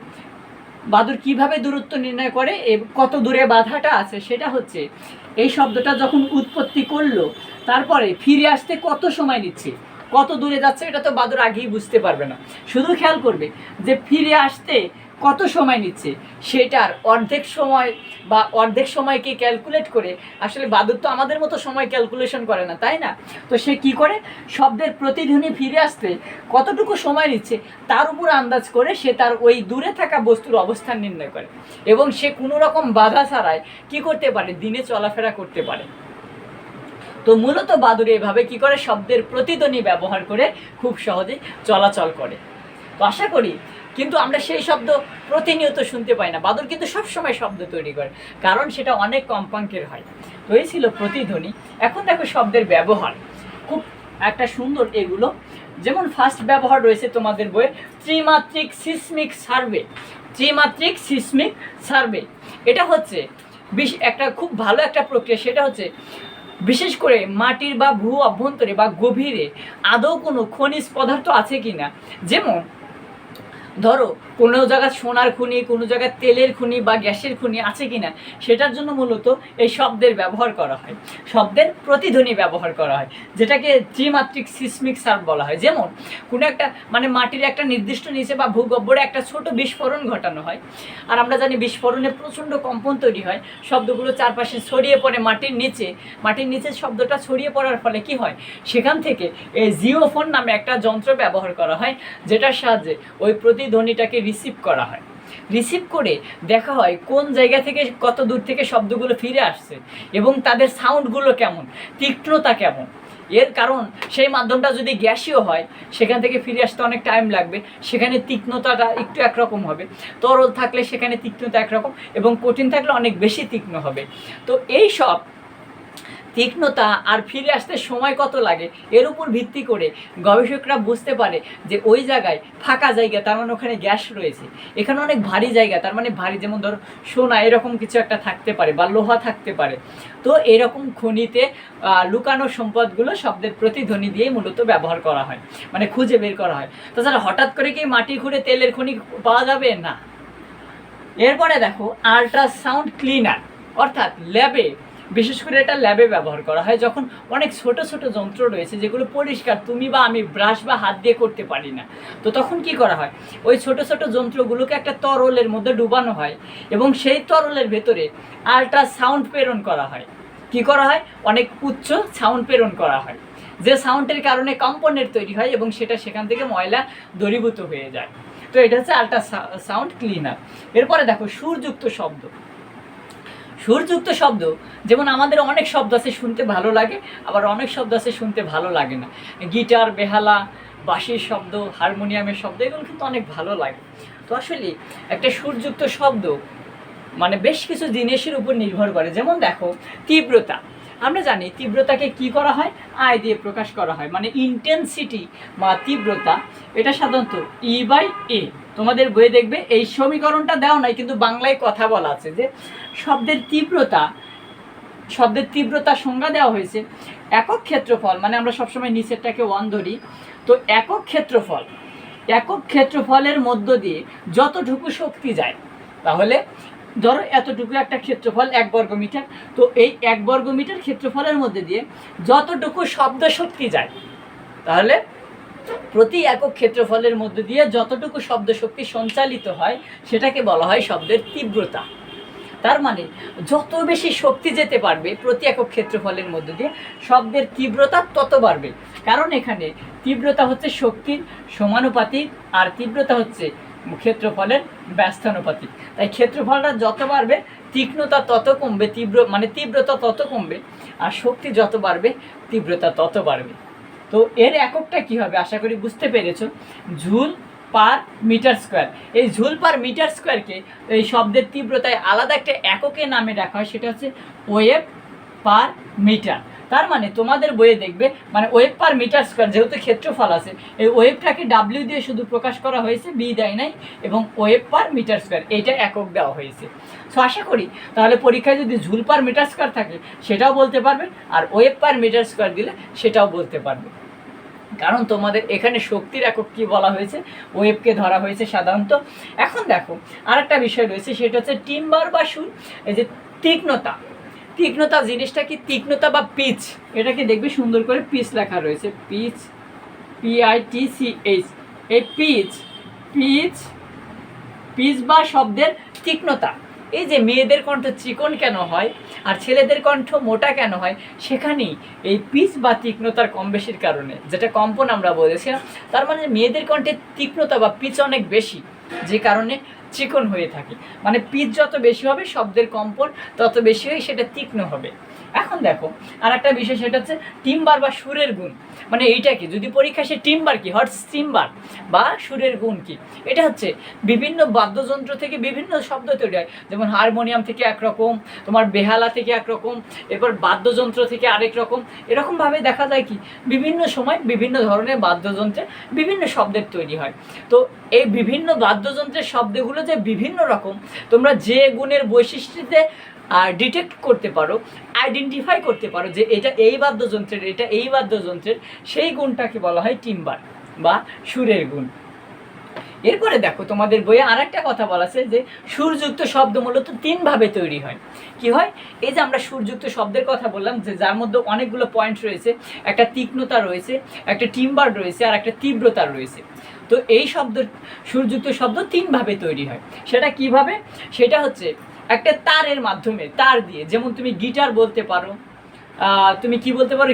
বাদুড় কিভাবে দূরত্ব নির্ণয় করে, কত দূরে বাধাটা আছে, সেটা হচ্ছে এই শব্দটা যখন উৎপত্তি করলো তারপরে ফিরে আসতে কত সময় নিচ্ছে, কত দূরে যাচ্ছে, এটা তো বাদুড় আগেই বুঝতে পারবে না। শুধু খেয়াল করবে যে ফিরে আসতে কত সময় নিচ্ছে সেটার অর্ধেক সময় বা অর্ধেক সময়কে ক্যালকুলেট করে, আসলে বাদুর তো আমাদের মতো সময় ক্যালকুলেশন করে না, তাই না? তো সে কি করে, শব্দের প্রতিধ্বনি ফিরে আসতে কতটুকু সময় নিচ্ছে তার উপর আন্দাজ করে সে তার ওই দূরে থাকা বস্তুর অবস্থান নির্ণয় করে, এবং সে কোনো রকম বাধা ছাড়াই কি করতে পারে, দিনে চলাফেরা করতে পারে। তো মূলত বাদুড় এভাবে কি করে, শব্দের প্রতিধ্বনি ব্যবহার করে খুব সহজে চলাচল করে। তো আশা করি, কিন্তু আমরা সেই শব্দ প্রতিনিয়ত শুনতে পাই না। বাদুড় কিন্তু সবসময় শব্দ তৈরি করে, কারণ সেটা অনেক কম্পাঙ্কের হয়। তো এই ছিল প্রতিধ্বনি। এখন দেখো শব্দের ব্যবহার, খুব একটা সুন্দর এগুলো। যেমন ফার্স্ট ব্যবহার রয়েছে তোমাদের বইয়ে ত্রিমাত্রিক সিসমিক সার্ভে। ত্রিমাত্রিক সিসমিক সার্ভে এটা হচ্ছে একটা খুব ভালো একটা প্রক্রিয়া। সেটা হচ্ছে বিশেষ করে মাটির বা ভূ অভ্যন্তরে বা গভীরে আদৌ কোনো খনিজ পদার্থ আছে কিনা। যেমন ধরো কোনো জায়গায় সোনার খনি, কোনো জায়গায় তেলের খনি বা গ্যাসের খনি আছে কিনা, সেটার জন্য মূলত এই শব্দের ব্যবহার করা হয়, শব্দের প্রতিধ্বনি ব্যবহার করা হয়, যেটাকে ত্রিমাত্রিক সিসমিক সার্ভ বলা হয়। যেমন কোনো একটা মাটির একটা নির্দিষ্ট নিচে বা ভূগর্ভে একটা ছোট বিস্ফোরণ ঘটানো হয়, আর আমরা জানি বিস্ফোরণে প্রচণ্ড কম্পন তৈরি হয়, শব্দগুলো চারপাশে ছড়িয়ে পড়ে মাটির নিচে শব্দটা ছড়িয়ে পড়ার ফলে কি হয়, সেখান থেকে এই জিওফোন নামে একটা যন্ত্র ব্যবহার করা হয়, যেটার সাহায্যে ওই প্রতিধ্বনিটাকে রিসিভ করা হয়। রিসিভ করে দেখা হয় কোন জায়গা থেকে কত দূর থেকে শব্দগুলো ফিরে আসছে এবং তাদের সাউন্ডগুলো কেমন, তীক্ষ্ণতা কেমন। এর কারণ সেই মাধ্যমটা যদি গ্যাসীয় হয় সেখান থেকে ফিরে আসতে অনেক টাইম লাগবে, সেখানে তীক্ষ্ণতাটা একটু একরকম হবে। তরল থাকলে সেখানে তীক্ষ্ণতা একরকম, এবং কঠিন থাকলে অনেক বেশি তীক্ষ্ণ হবে। তো এই সব তীক্ষ্ণতা আর ফিরে আসতে সময় কত লাগে এর উপর ভিত্তি করে গবেষকরা বুঝতে পারে যে ওই জায়গায় ফাঁকা জায়গা, তার মানে ওখানে গ্যাস রয়েছে। এখানে অনেক ভারী জায়গা, তার মানে ভারী, যেমন ধরো সোনা এরকম কিছু একটা থাকতে পারে বা লোহা থাকতে পারে। তো এরকম খনিতে লুকানো সম্পদগুলো শব্দের প্রতিধ্বনি দিয়েই মূলত ব্যবহার করা হয়, মানে খুঁজে বের করা হয়। তাছাড়া হঠাৎ করে কি মাটি খুঁড়ে তেলের খনি পাওয়া যাবে না। এরপরে দেখো আল্ট্রাসাউন্ড ক্লিনার, অর্থাৎ ল্যাবে, বিশেষ করে এটা ল্যাবে ব্যবহার করা হয় যখন অনেক ছোট ছোট যন্ত্র রয়েছে যেগুলো পরিষ্কার তুমি বা আমি ব্রাশ বা হাত দিয়ে করতে পারি না। তো তখন কি করা হয়, ওই ছোট ছোট যন্ত্রগুলোকে একটা তরলের মধ্যে ডুবানো হয় এবং সেই তরলের ভেতরে আল্ট্রাসাউন্ড প্রেরণ করা হয়। কি করা হয়, অনেক উচ্চ সাউন্ড প্রেরণ করা হয়, যে সাউন্ডের কারণে কম্পনের তৈরি হয় এবং সেটা সেখান থেকে ময়লা দূরীভূত হয়ে যায়। তো এটা হচ্ছে আল্ট্রাসাউন্ড ক্লিনার। এরপরে দেখো সুরযুক্ত শব্দ। সুরযুক্ত শব্দ, যেমন আমাদের অনেক শব্দ আছে শুনতে ভালো লাগে, আবার অনেক শব্দ আছে শুনতে ভালো লাগে না। গিটার, বেহালা, বাঁশির শব্দ, হারমোনিয়ামের শব্দ, এগুলো কিন্তু অনেক ভালো লাগে। তো আসলে একটা সুরযুক্ত শব্দ বেশ কিছু জিনিসের উপর নির্ভর করে। যেমন দেখো তীব্রতা, আমরা জানি তীব্রতাকে কি করা হয়, আয় দিয়ে প্রকাশ করা হয়, মানে ইন্টেন্সিটি বা তীব্রতা, এটা সাধারণত E/A। তোমাদের বইয়ে দেখবে এই সমীকরণটা দেওয়া নাই, কিন্তু বাংলায় কথা বলা আছে যে শব্দের তীব্রতা সংজ্ঞা দেওয়া হয়েছে একক ক্ষেত্রফল, মানে আমরা সবসময় নিচেরটাকে 1 ধরি। তো একক ক্ষেত্রফলের মধ্য দিয়ে যতটুকু শক্তি যায়, তাহলে ধরো এতটুকু একটা ক্ষেত্রফল 1 বর্গমিটার। তো এই 1 বর্গমিটার ক্ষেত্রফলের মধ্যে দিয়ে যতটুকু শব্দ শক্তি যায়, তাহলে প্রতি একক ক্ষেত্রফলের মধ্যে দিয়ে যতটুকু শব্দ শক্তি সঞ্চালিত হয় সেটাকে বলা হয় শব্দের তীব্রতা। তার মানে যত বেশি শক্তি যেতে পারবে প্রতি একক ক্ষেত্রফলের মধ্যে দিয়ে, শব্দের তীব্রতা তত বাড়বে। কারণ এখানে তীব্রতা হচ্ছে শক্তির সমানুপাতিক, আর তীব্রতা হচ্ছে ক্ষেত্রফলের ব্যস্তানুপাতিক। তাই ক্ষেত্রফলটা যত বাড়বে তীক্ষ্ণতা তত কমবে, তীব্রতা তত কমবে, আর শক্তি যত বাড়বে তীব্রতা তত বাড়বে। তো এর এককটা কি হবে আশা করি বুঝতে পেরেছো, জুল পার মিটার স্কোয়ার। এই জুল পার মিটার স্কোয়ারকে এই শব্দের তীব্রতায় আলাদা একটা এককে নামে রাখা হয়, সেটা হচ্ছে ওয়েভ পার মিটার। তার মানে তোমাদের বইয়ে দেখবে ওয়েভ পার মিটার স্কোয়ার, যেহেতু ক্ষেত্রফল আছে, এই ওয়েভটাকে ডাব্লিউ দিয়ে শুধু প্রকাশ করা হয়েছে, বি দেয় নাই, এবং ওয়েভ পার মিটার স্কোয়ার এইটা একক দেওয়া হয়েছে। সো আশা করি তাহলে পরীক্ষায় যদি জুল পার মিটার স্কোয়ার থাকে সেটাও বলতে পারবে, আর ওয়েভ পার মিটার স্কোয়ার দিলে সেটাও বলতে পারবে। কারণ তোমাদের এখানে শক্তির একক কি বলা হয়েছে, ওয়েভকে ধরা হয়েছে সাধারণত। এখন দেখো আরেকটা বিষয় রয়েছে, সেটা হচ্ছে টিম্বার বা সুর। এই যে তীক্ষ্ণতা জিনিসটা কি, তীক্ষ্ণতা বা পিচ, এটাকে দেখবে সুন্দর করে পিচ লেখা রয়েছে, পিচ, PITCH। এই পিচ পিচ বা শব্দের তীক্ষ্ণতা। এই যে মেয়েদের কণ্ঠ চিকন কেন হয় আর ছেলেদের কণ্ঠ মোটা কেন হয়, সেখানেই এই পিচ বা তীক্ষ্ণতার কম বেশির কারণে, যেটা কম্পন আমরা বলেছিলাম, তার মানে মেয়েদের কণ্ঠের তীক্ষ্ণতা বা পিচ অনেক বেশি, যে কারণে চিকন হয়ে থাকে। মানে পিচ যত বেশি হবে শব্দের কম্পন তত বেশি হয়ে সেটা তীক্ষ্ণ হবে। এখন দেখো আর একটা বিষয়, সেটা হচ্ছে টিম্বার বা সুরের গুণ। মানে এইটা কি, যদি পরীক্ষা সে টিম্বার কি, হর্স টিম্বার বা সুরের গুণ কি, এটা হচ্ছে বিভিন্ন বাদ্যযন্ত্র থেকে বিভিন্ন শব্দ তৈরি হয়। যেমন হারমোনিয়াম থেকে একরকম, তোমার বেহালা থেকে একরকম, এরপর বাদ্যযন্ত্র থেকে আরেক রকম। এরকমভাবে দেখা যায় কি বিভিন্ন সময় বিভিন্ন ধরনের বাদ্যযন্ত্রে বিভিন্ন শব্দের তৈরি হয়। তো এই বিভিন্ন বাদ্যযন্ত্রের শব্দগুলো যে বিভিন্ন রকম, তোমরা যে গুণের বৈশিষ্ট্যতে ডিটেক্ট করতে পারো, আইডেন্টিফাই করতে পারো যে এটা এই বাদ্যযন্ত্রের, এটা এই বাদ্যযন্ত্রের, সেই গুণটাকে বলা হয় টিম্বার বা সুরের গুণ। এরপরে দেখো তোমাদের বইয়ে আর একটা কথা বলা আছে যে সুরযুক্ত শব্দ মূলত তিনভাবে তৈরি হয়। কি হয়, এই যে আমরা সুরযুক্ত শব্দের কথা বললাম, যে যার মধ্যে অনেকগুলো পয়েন্ট রয়েছে, একটা তীক্ষ্ণতা রয়েছে, একটা টিম্বার রয়েছে, আর একটা তীব্রতা রয়েছে। তো এই শব্দ, সুরযুক্ত শব্দ তিনভাবে তৈরি হয়। সেটা কিভাবে, সেটা হচ্ছে একটা তারের মাধ্যমে, তার দিয়ে। যেমন তুমি গিটার বলতে পারো, তুমি কি বলতে পারো,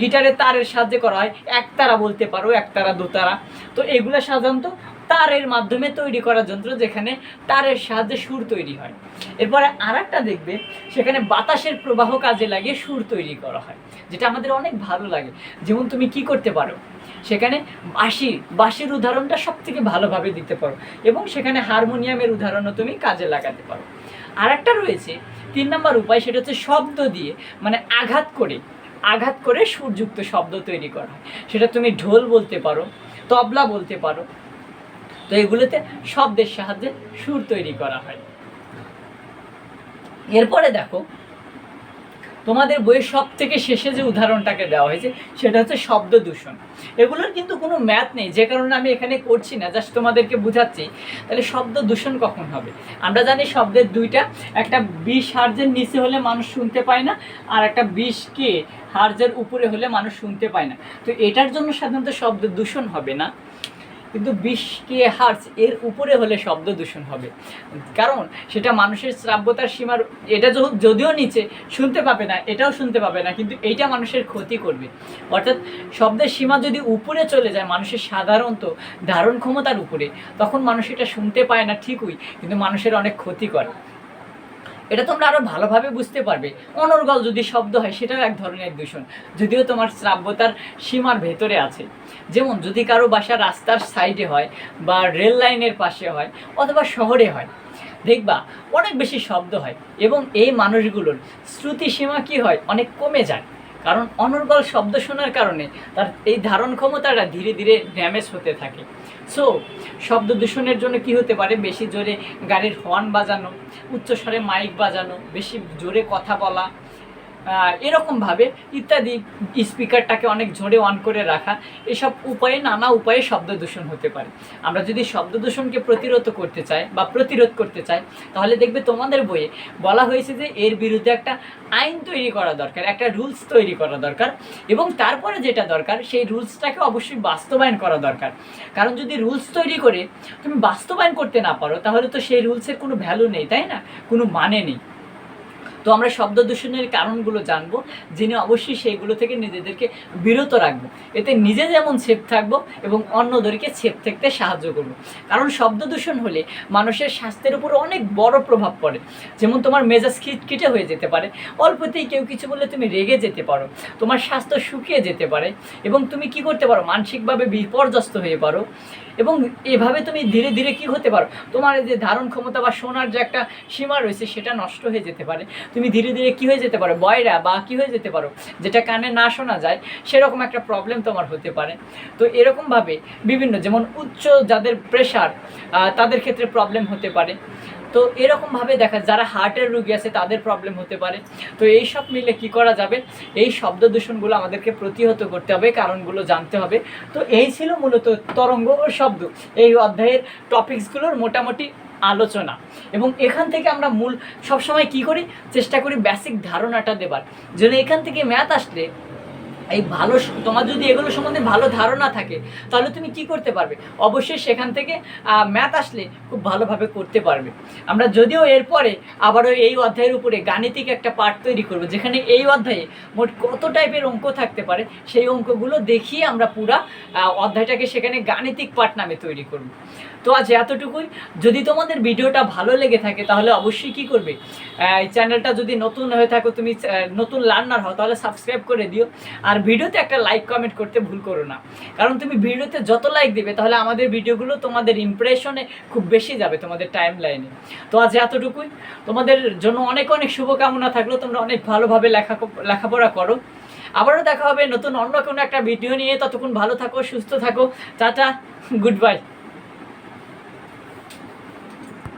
গিটারের তারের সাহায্যে করা হয়। একতারা বলতে পারো, একতারা দোতারা। তো এগুলো সাধারণত তারের মাধ্যমে তৈরি করা যন্ত্র, যেখানে তারের সাহায্যে সুর তৈরি হয়। এরপরে আর একটা দেখবে, সেখানে বাতাসের প্রবাহ কাজে লাগিয়ে সুর তৈরি করা হয়, যেটা আমাদের অনেক ভালো লাগে। যেমন তুমি কি করতে পারো, সেখানে বাঁশির উদাহরণটা সব থেকে ভালোভাবে দিতে পারো, এবং সেখানে হারমোনিয়ামের উদাহরণও তুমি কাজে লাগাতে পারো। আর একটা রয়েছে 3 নম্বর উপায়, সেটা হচ্ছে শব্দ দিয়ে, মানে আঘাত করে সুরযুক্ত শব্দ তৈরি করা হয়। সেটা তুমি ঢোল বলতে পারো, তবলা বলতে পারো। তো এগুলোতে শব্দের সাহায্যে সুর তৈরি করা হয়। এরপরে দেখো তোমাদের বইয়ের সব থেকে শেষে যে উদাহরণটাকে দেওয়া হয়েছে, সেটা হচ্ছে শব্দ দূষণ। এগুলোর কিন্তু কোনো ম্যাথ নেই, যে কারণে আমি এখানে করছি না, জাস্ট তোমাদেরকে বুঝাচ্ছি। তাহলে শব্দ দূষণ কখন হবে? আমরা জানি শব্দের দুইটা, একটা 20 হার্জের নিচে হলে মানুষ শুনতে পায় না, আর একটা 20K হার্জের উপরে হলে মানুষ শুনতে পায় না। তো এটার জন্য সাধারণত শব্দ দূষণ হবে না, কিন্তু 20K হার্জ এর উপরে হলে শব্দ দূষণ হবে। কারণ সেটা মানুষের শ্রাব্যতার সীমার, এটা যদিও নিচে শুনতে পাবে না, এটাও শুনতে পাবে না, কিন্তু এইটা মানুষের ক্ষতি করবে। অর্থাৎ শব্দের সীমা যদি উপরে চলে যায় মানুষের সাধারণত ধারণ ক্ষমতার উপরে, তখন মানুষ এটা শুনতে পায় না ঠিকই, কিন্তু মানুষের অনেক ক্ষতি করে। এটা তোমরা আরও ভালোভাবে বুঝতে পারবে। অনর্গল যদি শব্দ হয়, সেটাও এক ধরনের দূষণ, যদিও তোমার শ্রাব্যতার সীমার ভেতরে আছে। যেমন যদি কারো বাসা রাস্তার সাইডে হয়, বা রেল লাইনের পাশে হয়, অথবা শহরে হয়, দেখবা অনেক বেশি শব্দ হয়, এবং এই মানুষগুলোর শ্রুতি সীমা কী হয়, অনেক কমে যায়। কারণ অনর্গল শব্দ শোনার কারণে তার এই ধারণ ক্ষমতাটা ধীরে ধীরে ড্যামেজ হতে থাকে। সো শব্দ দূষণের জন্য কি হতে পারে, বেশি জোরে গাড়ির হর্ন বাজানো, উচ্চস্বরে মাইক বাজানো, বেশি জোরে কথা বলা, এরকমভাবে ইত্যাদি, স্পিকারটাকে অনেক জোরে অন করে রাখা, এসব উপায়ে, নানা উপায়ে শব্দ দূষণ হতে পারে। আমরা যদি শব্দ দূষণকে প্রতিরোধ করতে চাই, তাহলে দেখবে তোমাদের বইয়ে বলা হয়েছে যে এর বিরুদ্ধে একটা আইন তৈরি করা দরকার, একটা রুলস তৈরি করা দরকার, এবং তারপরে যেটা দরকার, সেই রুলসটাকে অবশ্যই বাস্তবায়ন করা দরকার। কারণ যদি রুলস তৈরি করে তুমি বাস্তবায়ন করতে না পারো, তাহলে তো সেই রুলসের কোনো ভ্যালু নেই, তাই না? কোনো মানে নেই। তো আমরা শব্দ দূষণের কারণগুলো জানবো, জেনে অবশ্যই সেইগুলো থেকে নিজেদেরকে বিরত রাখবো। এতে নিজে যেমন সেফ থাকবো এবং অন্যদেরকে সেফ থাকতে সাহায্য করবো। কারণ শব্দ দূষণ হলে মানুষের স্বাস্থ্যের উপর অনেক বড় প্রভাব পড়ে। যেমন তোমার মেজাজ খিটখিটে হয়ে যেতে পারে, অল্পতেই কেউ কিছু বললে তুমি রেগে যেতে পারো, তোমার স্বাস্থ্য শুকিয়ে যেতে পারে, এবং তুমি কি করতে পারো, মানসিকভাবে বিপর্যস্ত হয়ে পারো। এবং এভাবে তুমি ধীরে ধীরে কি হতে পারো, তোমার যে ধারণ ক্ষমতা বা শোনার যে একটা সীমা রয়েছে, সেটা নষ্ট হয়ে যেতে পারে। তুমি ধীরে ধীরে কী হয়ে যেতে পারো, বয়রা, বা কী হয়ে যেতে পারো, যেটা কানে না শোনা যায়, সেরকম একটা প্রবলেম তোমার হতে পারে। তো এরকমভাবে বিভিন্ন, যেমন উচ্চ যাদের প্রেশার, তাদের ক্ষেত্রে প্রবলেম হতে পারে। তো এরকমভাবে দেখা, যারা হার্টের রোগী আছে তাদের প্রবলেম হতে পারে। তো এই সব মিলে কি করা যাবে, এই শব্দ দূষণগুলো আমাদেরকে প্রতিহত করতে হবে, কারণগুলো জানতে হবে। তো এই ছিল মূলত তরঙ্গ ও শব্দ, এই অধ্যায়ের টপিকসগুলোর মোটামুটি আলোচনা। এবং এখান থেকে আমরা মূল সবসময় কি করি, চেষ্টা করি বেসিক ধারণাটা দেবার জন্য। এখান থেকে ম্যাথ আসলে এই ভালো তোমার যদি এগুলো সম্বন্ধে ভালো ধারণা থাকে তাহলে তুমি কি করতে পারবে, অবশ্যই সেখান থেকে ম্যাথ আসলে খুব ভালোভাবে করতে পারবে। আমরা যদিও এরপরে আবারও এই অধ্যায়ের উপরে গাণিতিক একটা পার্ট তৈরি করব, যেখানে এই অধ্যায়ে মোট কত টাইপের অঙ্ক থাকতে পারে সেই অঙ্কগুলো দেখিয়ে আমরা পুরা অধ্যায়টাকে সেখানে গাণিতিক পার্ট নামে তৈরি করব। তো আজ এতটুকুই। যদি তোমাদের ভিডিওটা ভালো লেগে থাকে তাহলে অবশ্যই কি করবে, এই চ্যানেলটা যদি নতুন হয়ে থাকো, তুমি নতুন লার্নার হও, তাহলে সাবস্ক্রাইব করে দিও। আর ভিডিওতে একটা লাইক কমেন্ট করতে ভুল করো না, কারণ তুমি ভিডিওতে যত লাইক দিবে তাহলে আমাদের ভিডিওগুলো তোমাদের ইমপ্রেশনে খুব বেশি যাবে তোমাদের টাইম লাইনে। তো আজ এতটুকুই। তোমাদের জন্য অনেক অনেক শুভকামনা থাকলো, তোমরা অনেক ভালোভাবে লেখাপড়া করো। আবারও দেখা হবে নতুন অন্য কোনো একটা ভিডিও নিয়ে। ততক্ষণ ভালো থাকো, সুস্থ থাকো। Tata, good bye.